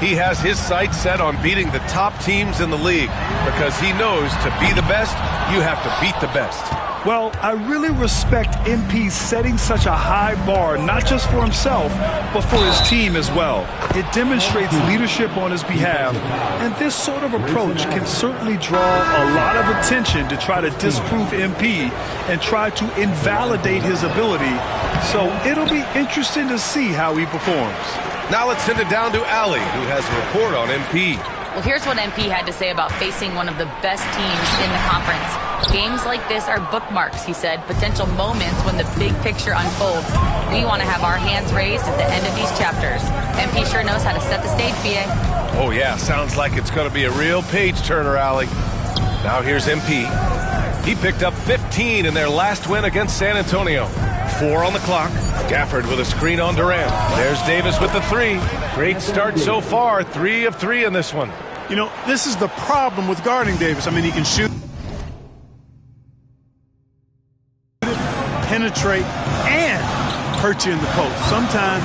He has his sights set on beating the top teams in the league because he knows to be the best, you have to beat the best. Well, I really respect MP setting such a high bar, not just for himself, but for his team as well. It demonstrates leadership on his behalf, and this sort of approach can certainly draw a lot of attention to try to disprove MP and try to invalidate his ability. So it'll be interesting to see how he performs. Now let's send it down to Ali, who has a report on MP. Well, here's what MP had to say about facing one of the best teams in the conference. Games like this are bookmarks, he said, potential moments when the big picture unfolds. We want to have our hands raised at the end of these chapters. MP sure knows how to set the stage, BA. Oh, yeah, sounds like it's going to be a real page-turner, Ali. Now here's MP. He picked up 15 in their last win against San Antonio. 4 on the clock. Gafford with a screen on Durant. There's Davis with the 3. Great start so far. 3 of 3 in this one. You know, this is the problem with guarding Davis. I mean, he can shoot, penetrate, and hurt you in the post. Sometimes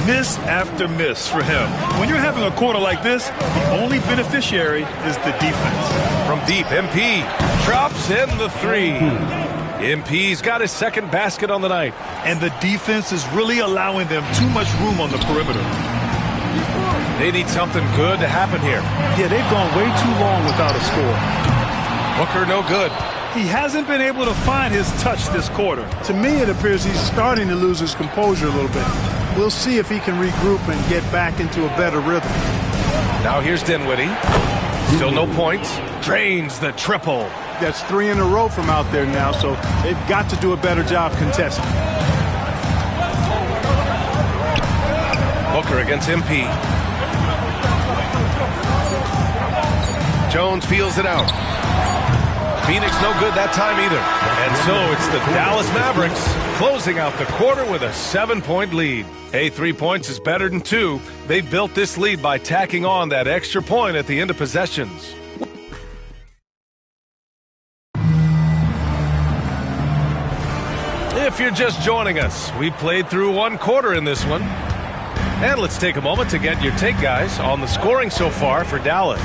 miss after miss for him. When you're having a quarter like this, the only beneficiary is the defense. From deep, MP drops in the 3. MP's got his second basket on the night. And the defense is really allowing them too much room on the perimeter. They need something good to happen here. Yeah, they've gone way too long without a score. Booker no good. He hasn't been able to find his touch this quarter. To me, it appears he's starting to lose his composure a little bit. We'll see if he can regroup and get back into a better rhythm. Now here's Dinwiddie. Still no points. Drains the triple. That's 3 in a row from out there now, so they've got to do a better job contesting. Booker against MP. Jones feels it out. Phoenix no good that time either. And so it's the Dallas Mavericks closing out the quarter with a 7-point lead. Hey, 3 points is better than 2. They built this lead by tacking on that extra point at the end of possessions. If you're just joining us, we played through 1 quarter in this one. And let's take a moment to get your take, guys, on the scoring so far for Dallas.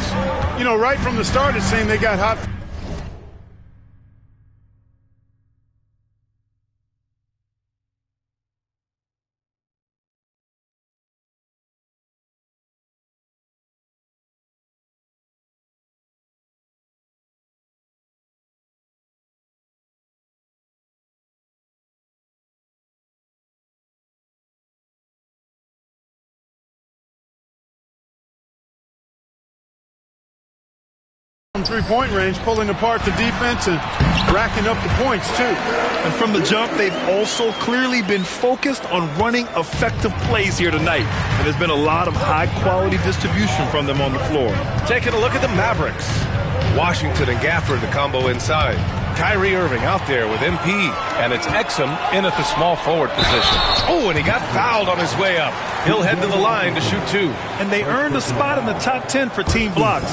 You know, right from the start, it's saying they got hot. From 3-point range, pulling apart the defense and racking up the points, too. And from the jump, they've also clearly been focused on running effective plays here tonight. And there's been a lot of high-quality distribution from them on the floor. Taking a look at the Mavericks. Washington and Gafford, the combo inside. Kyrie Irving out there with MP. And it's Exum in at the small forward position. Oh, and he got fouled on his way up. He'll head to the line to shoot 2. And they earned a spot in the top 10 for team blocks.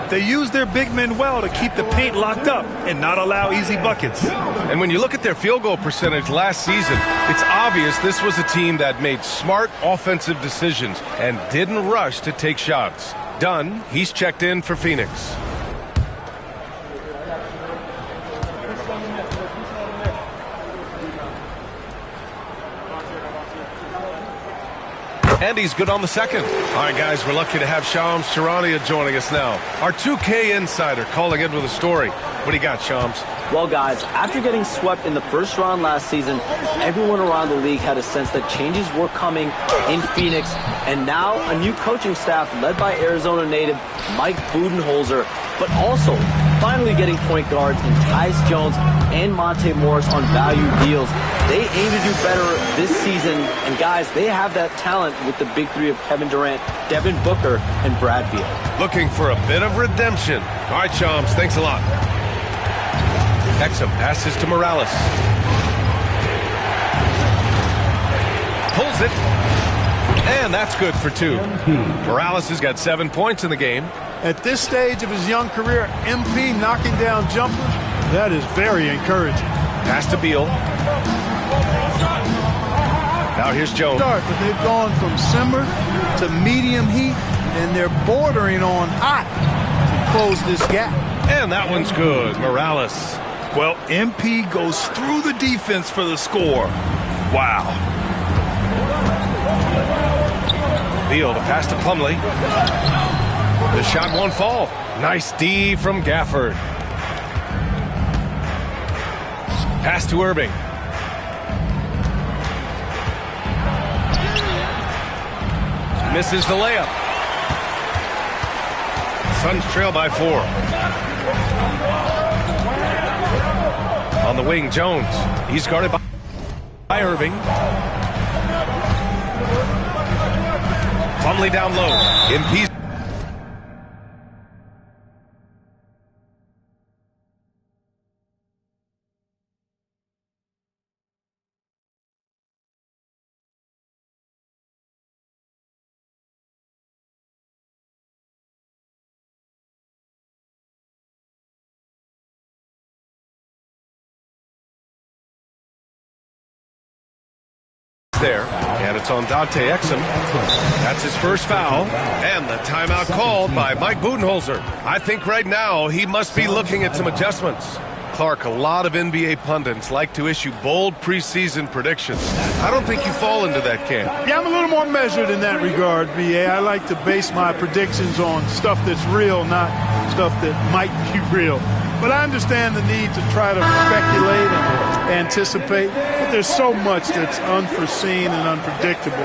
They use their big men well to keep the paint locked up and not allow easy buckets. And when you look at their field goal percentage last season, it's obvious this was a team that made smart offensive decisions and didn't rush to take shots. Dunn, he's checked in for Phoenix. And he's good on the second. All right, guys, we're lucky to have Shams Charania joining us now. Our 2K insider calling in with a story. What do you got, Shams? Well, guys, after getting swept in the first round last season, everyone around the league had a sense that changes were coming in Phoenix. And now a new coaching staff led by Arizona native Mike Budenholzer, but also finally getting point guards in Tyus Jones and Monte Morris on value deals. They aim to do better this season, and guys, they have that talent with the big 3 of Kevin Durant, Devin Booker, and Brad Beal. Looking for a bit of redemption. All right, Shams, thanks a lot. Exum passes to Morales. Pulls it. And that's good for 2. Morales has got 7 points in the game. At this stage of his young career, MP knocking down jumpers, that is very encouraging. Pass to Beal. Now here's Jones. But they've gone from simmer to medium heat and they're bordering on hot to close this gap. And that one's good. Morales. Well, MP goes through the defense for the score. Wow. Beal to pass to Plumlee. The shot won't fall. Nice D from Gafford. Pass to Irving. Misses the layup. Suns trail by 4. On the wing, Jones. He's guarded by Irving. Plumlee down low. Impedes. There, and it's on Dante Exum. That's his first foul, and the timeout called by Mike Budenholzer. I think right now he must be looking at some adjustments. Clark, a lot of NBA pundits like to issue bold preseason predictions. I don't think you fall into that camp. Yeah, I'm a little more measured in that regard, B.A. I like to base my predictions on stuff that's real, not stuff that might be real. But I understand the need to try to speculate and anticipate. But there's so much that's unforeseen and unpredictable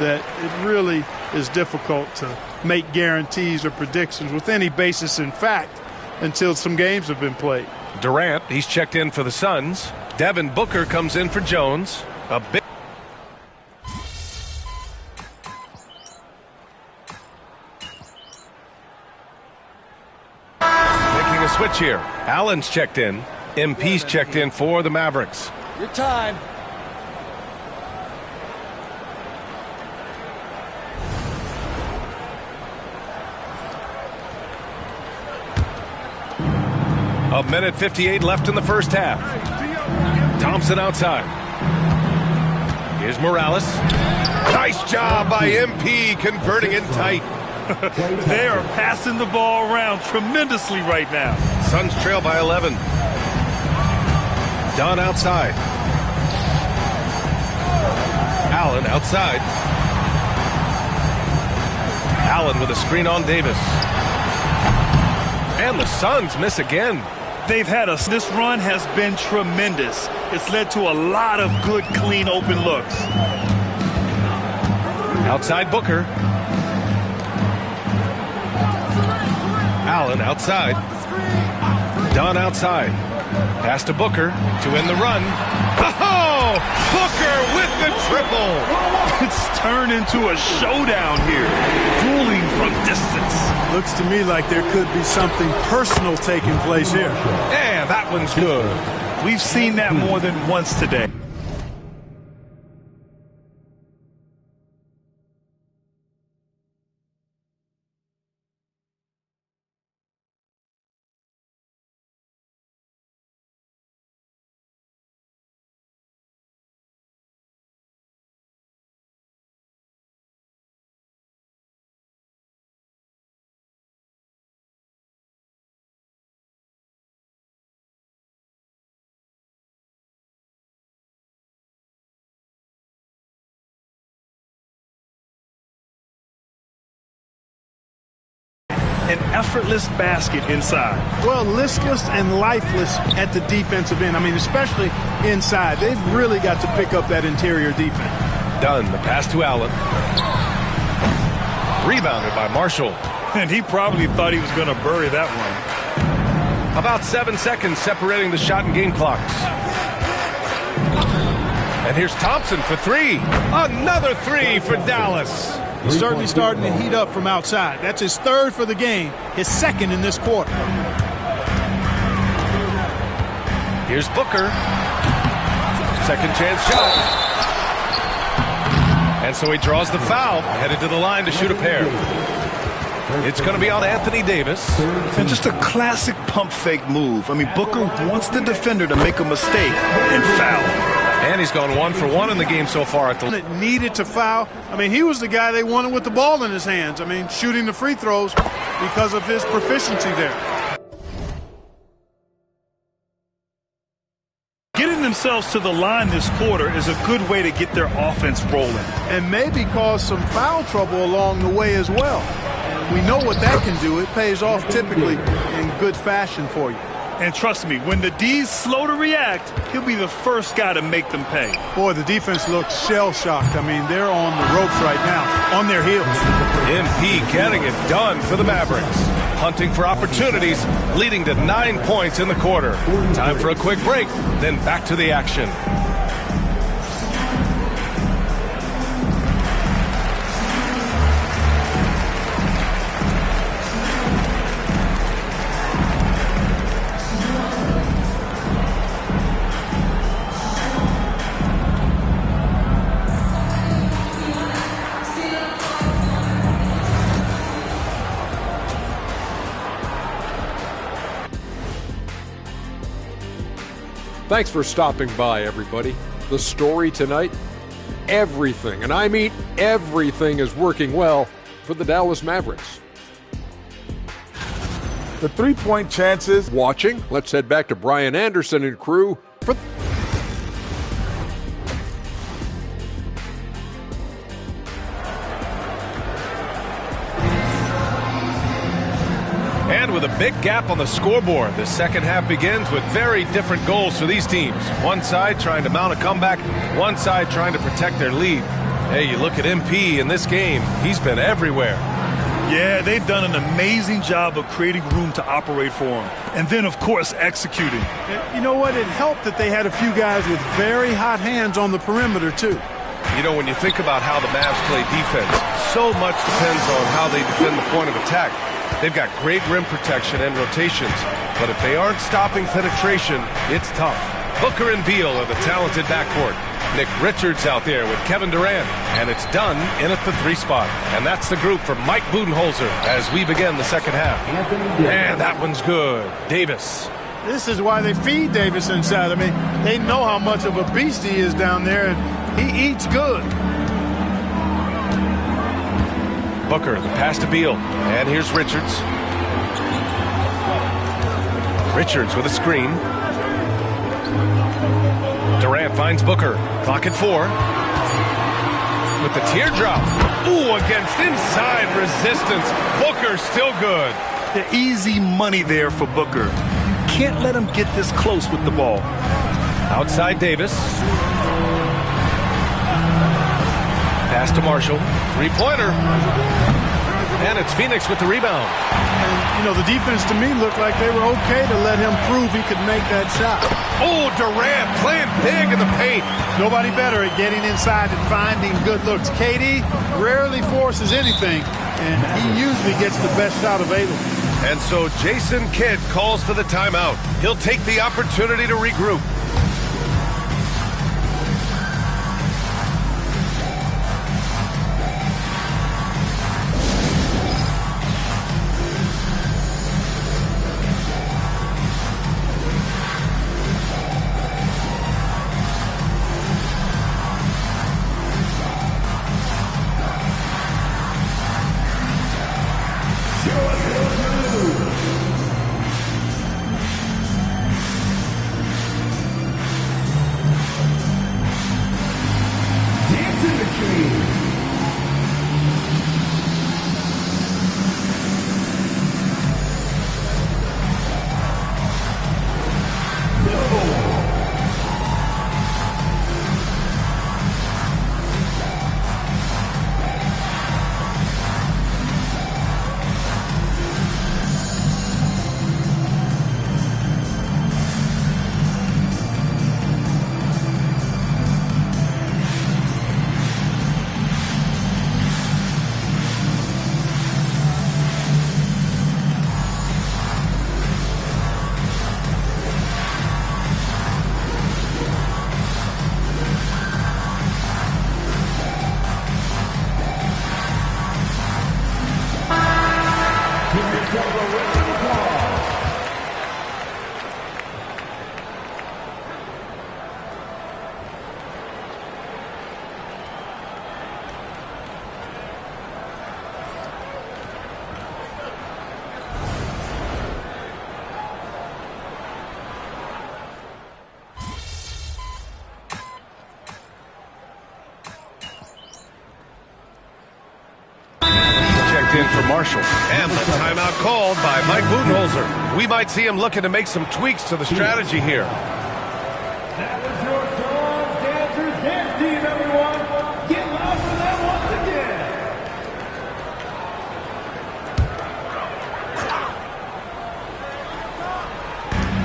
that it really is difficult to make guarantees or predictions with any basis in fact until some games have been played. Durant, he's checked in for the Suns. Devin Booker comes in for Jones. A big making a switch here. Allen's checked in. MP's checked in for the Mavericks. Your time. A minute 58 left in the first half. Thompson outside. Here's Morales. Nice job by MP converting it tight. They are passing the ball around tremendously right now. Suns trail by 11. Dunn outside. Allen outside. Allen with a screen on Davis. And the Suns miss again. They've had this run has been tremendous. It's led to a lot of good, clean, open looks. Outside Booker. Allen outside. Dunn outside. Pass to Booker to end the run. Oh! Booker with the triple! It's turned into a showdown here. Dueling from distance. Looks to me like there could be something personal taking place here. Yeah, that one's good. We've seen that more than once today. An effortless basket inside. Well, listless and lifeless at the defensive end. I mean, especially inside. They've really got to pick up that interior defense. Dunn, the pass to Allen. Rebounded by Marshall. And he probably thought he was going to bury that one. About 7 seconds separating the shot and game clocks. And here's Thompson for three. Another three for Dallas. He's certainly starting to heat up from outside. That's his third for the game, his second in this quarter. Here's Booker. Second chance shot. And so he draws the foul, headed to the line to shoot a pair. It's going to be on Anthony Davis. And just a classic pump fake move. I mean, Booker wants the defender to make a mistake and foul. And he's gone 1 for 1 in the game so far at the It needed to foul. I mean, he was the guy they wanted with the ball in his hands. I mean, shooting the free throws because of his proficiency there. Getting themselves to the line this quarter is a good way to get their offense rolling. And maybe cause some foul trouble along the way as well. We know what that can do. It pays off typically in good fashion for you. And trust me, when the D's slow to react, he'll be the first guy to make them pay. Boy, the defense looks shell-shocked. I mean, they're on the ropes right now, on their heels. MP getting it done for the Mavericks. Hunting for opportunities, leading to 9 points in the quarter. Time for a quick break, then back to the action. Thanks for stopping by, everybody. The story tonight, everything, and I mean everything, is working well for the Dallas Mavericks. The three-point chances. Watching, let's head back to Brian Anderson and crew for And with a big gap on the scoreboard, the second half begins with very different goals for these teams. One side trying to mount a comeback, one side trying to protect their lead. Hey, you look at MP in this game, he's been everywhere. Yeah, they've done an amazing job of creating room to operate for him. And then, of course, executing. You know what? It helped that they had a few guys with very hot hands on the perimeter, too. You know, when you think about how the Mavs play defense, so much depends on how they defend the point of attack. They've got great rim protection and rotations, but if they aren't stopping penetration, it's tough. Booker and Beal are the talented backcourt. Nick Richards out there with Kevin Durant, and it's done in at the 3 spot. And that's the group for Mike Budenholzer as we begin the second half. And that one's good. Davis. This is why they feed Davis inside. I mean, they know how much of a beast he is down there, and he eats good. Booker, the pass to Beal. And here's Richards. Richards with a screen. Durant finds Booker. Clock at 4. With the teardrop. Ooh, against inside resistance. Booker still good. The easy money there for Booker. You can't let him get this close with the ball. Outside Davis. Pass to Marshall. 3-pointer. And it's Phoenix with the rebound. And, you know, the defense to me looked like they were okay to let him prove he could make that shot. Oh, Durant playing big in the paint. Nobody better at getting inside and finding good looks. KD rarely forces anything, and he usually gets the best shot available. And so Jason Kidd calls for the timeout. He'll take the opportunity to regroup. in for Marshall. And the timeout called by Mike Budenholzer. We might see him looking to make some tweaks to the strategy here. That was your song, Dancers Dance Team, everyone. Get loud for them once again.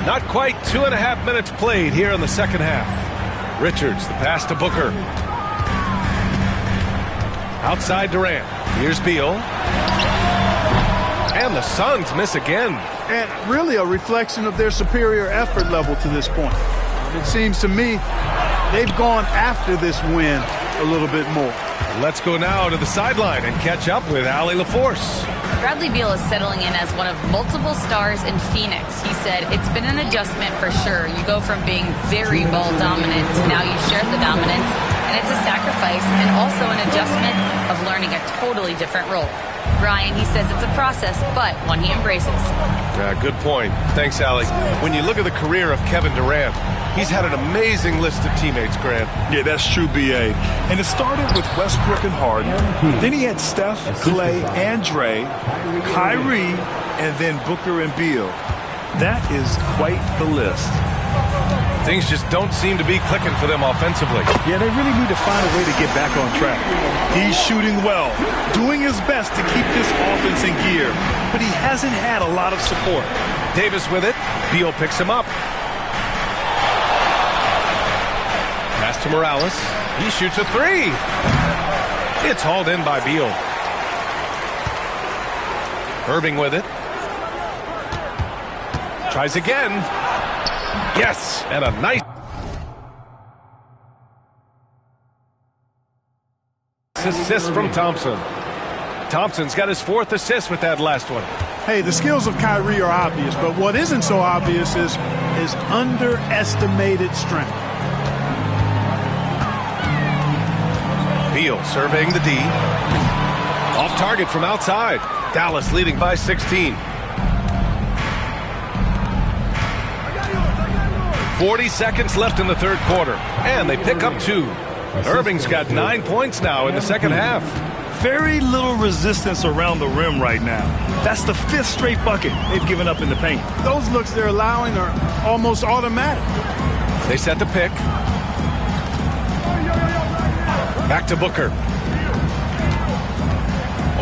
Not quite 2.5 minutes played here in the second half. Richards, the pass to Booker. Outside Durant. Here's Beal. And the Suns miss again. And really a reflection of their superior effort level to this point. It seems to me they've gone after this win a little bit more. Let's go now to the sideline and catch up with Allie LaForce. Bradley Beal is settling in as one of multiple stars in Phoenix. He said, it's been an adjustment for sure. You go from being very ball dominant to now you share the dominance, and it's a sacrifice and also an adjustment of learning a totally different role. Brian, he says it's a process, but one he embraces. Good point. Thanks, Allie. When you look at the career of Kevin Durant, he's had an amazing list of teammates, Grant. Yeah, that's true, B.A. And it started with Westbrook and Harden. Then he had Steph, Clay, and Dre, Kyrie, and then Booker and Beal. That is quite the list. Things just don't seem to be clicking for them offensively. Yeah, they really need to find a way to get back on track. He's shooting well, doing his best to keep this offense in gear, but he hasn't had a lot of support. Davis with it. Beal picks him up. Pass to Morales. He shoots a three. It's hauled in by Beal. Irving with it. Tries again. Yes, and a nice assist from Thompson. Thompson's got his 4th assist with that last one. Hey, the skills of Kyrie are obvious, but what isn't so obvious is his underestimated strength. Beal surveying the D. Off target from outside. Dallas leading by 16. 40 seconds left in the third quarter, and they pick up 2. Irving's got 9 points now in the second half. Very little resistance around the rim right now. That's the 5th straight bucket they've given up in the paint. Those looks they're allowing are almost automatic. They set the pick. Back to Booker.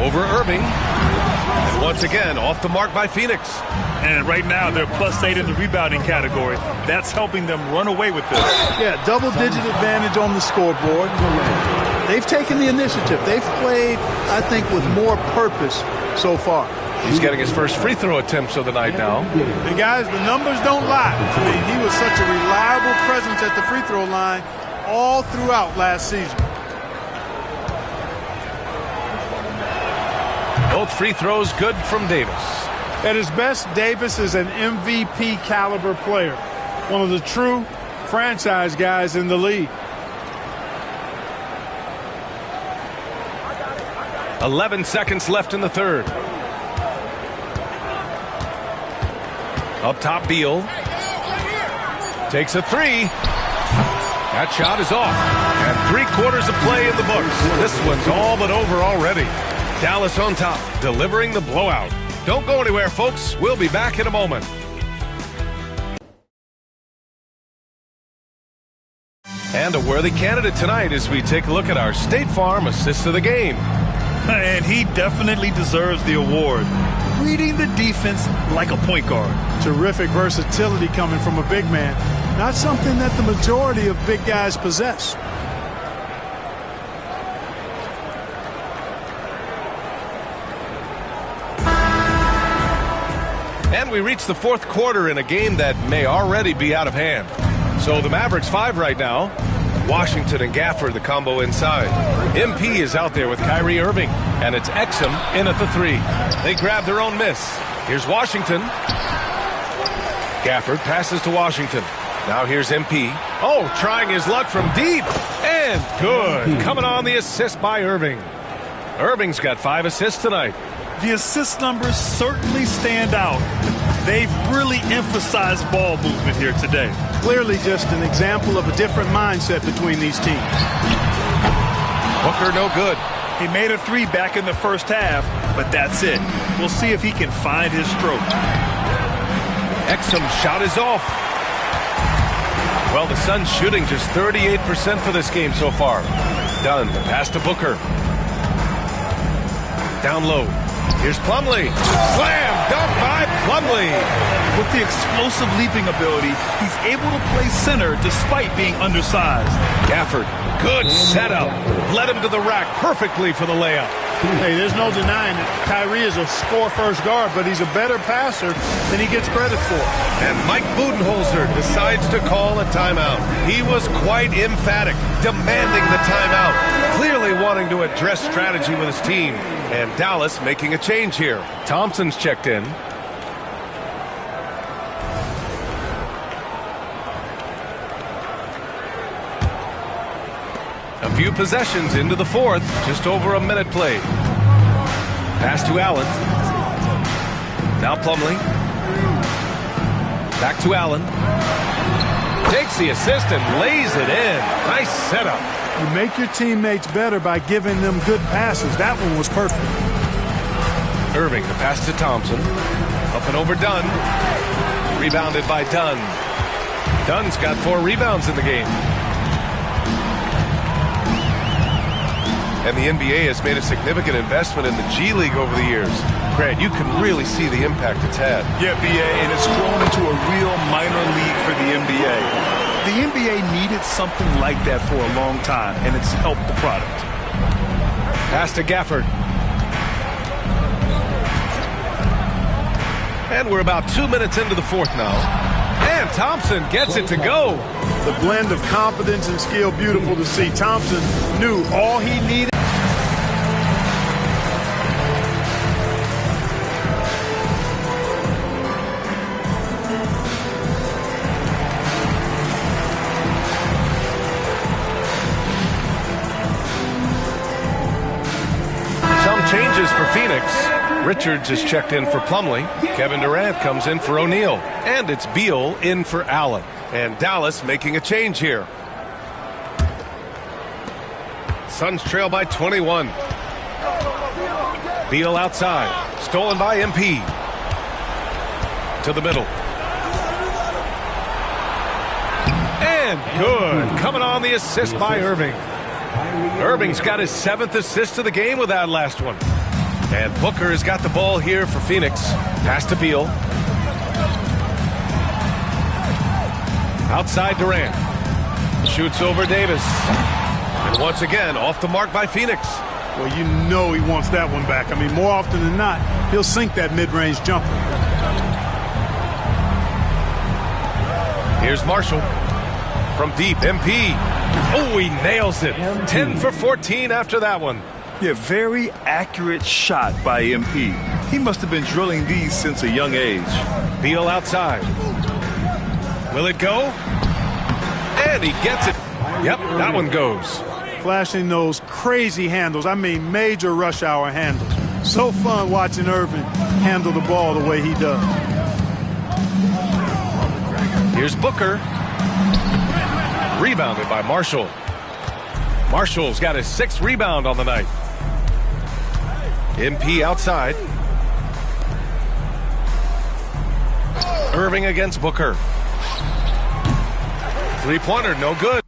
Over Irving. And once again, off the mark by Phoenix. And right now, they're +8 in the rebounding category. That's helping them run away with this. Yeah, double-digit advantage on the scoreboard. They've taken the initiative. They've played, I think, with more purpose so far. He's getting his first free throw attempts of the night now. And guys, the numbers don't lie. I mean, he was such a reliable presence at the free throw line all throughout last season. Both free throws good from Davis. At his best, Davis is an MVP caliber player. One of the true franchise guys in the league. 11 seconds left in the third. Up top, Beal. Takes a three. That shot is off. And 3/4 of play in the books. This one's all but over already. Dallas on top, delivering the blowout. Don't go anywhere, folks. We'll be back in a moment. And a worthy candidate tonight as we take a look at our State Farm Assist of the Game. And he definitely deserves the award. Reading the defense like a point guard. Terrific versatility coming from a big man. Not something that the majority of big guys possess. And we reach the fourth quarter in a game that may already be out of hand. So the Mavericks 5 right now. Washington and Gafford, the combo inside. MP is out there with Kyrie Irving. And it's Exum in at the 3. They grab their own miss. Here's Washington. Gafford passes to Washington. Now here's MP. Oh, trying his luck from deep. And good. Coming on the assist by Irving. Irving's got 5 assists tonight. The assist numbers certainly stand out. They've really emphasized ball movement here today. Clearly just an example of a different mindset between these teams. Booker no good. He made a three back in the first half, but that's it. We'll see if he can find his stroke. Exum's shot is off. Well, the Suns shooting just 38% for this game so far. Dunn, the pass to Booker. Down low. Here's Plumlee. Slam dunk by Plumlee. With the explosive leaping ability, he's able to play center despite being undersized. Gafford, good setup. Led him to the rack perfectly for the layup. Hey, there's no denying it. Kyrie is a score-first guard, but he's a better passer than he gets credit for. And Mike Budenholzer decides to call a timeout. He was quite emphatic, demanding the timeout, clearly wanting to address strategy with his team. And Dallas making a change here. Thompson's checked in. A few possessions into the fourth, just over a minute played. Pass to Allen. Now Plumlee. Back to Allen. Takes the assist and lays it in. Nice setup. You make your teammates better by giving them good passes. That one was perfect. Irving, the pass to Thompson. Up and over Dunn. Rebounded by Dunn. Dunn's got 4 rebounds in the game. And the NBA has made a significant investment in the G League over the years. Grant, you can really see the impact it's had. Yeah, BA, and it's grown into a real minor league for the NBA. The NBA needed something like that for a long time, and it's helped the product. Pass to Gafford. And we're about 2 minutes into the fourth now. And Thompson gets it to go. The blend of confidence and skill, beautiful to see. Thompson knew all he needed. Some changes for Phoenix. Richards is checked in for Plumlee. Kevin Durant comes in for O'Neal. And it's Beal in for Allen. And Dallas making a change here. Suns trail by 21. Beal outside. Stolen by MP. To the middle. And good. Coming on the assist by Irving. Irving's got his 7th assist of the game with that last one. And Booker has got the ball here for Phoenix. Pass to Beal. Outside Durant. Shoots over Davis. And once again, off the mark by Phoenix. Well, you know he wants that one back. I mean, more often than not, he'll sink that mid-range jumper. Here's Marshall. From deep, MP. Oh, he nails it. 10 for 14 after that one. Yeah, very accurate shot by MP. He must have been drilling these since a young age. Beal outside. Will it go? And he gets it. Yep, that one goes. Flashing those crazy handles. I mean, major rush hour handles. So fun watching Irving handle the ball the way he does. Here's Booker. Rebounded by Marshall. Marshall's got his 6th rebound on the night. MP outside. Irving against Booker. Three-pointer, no good.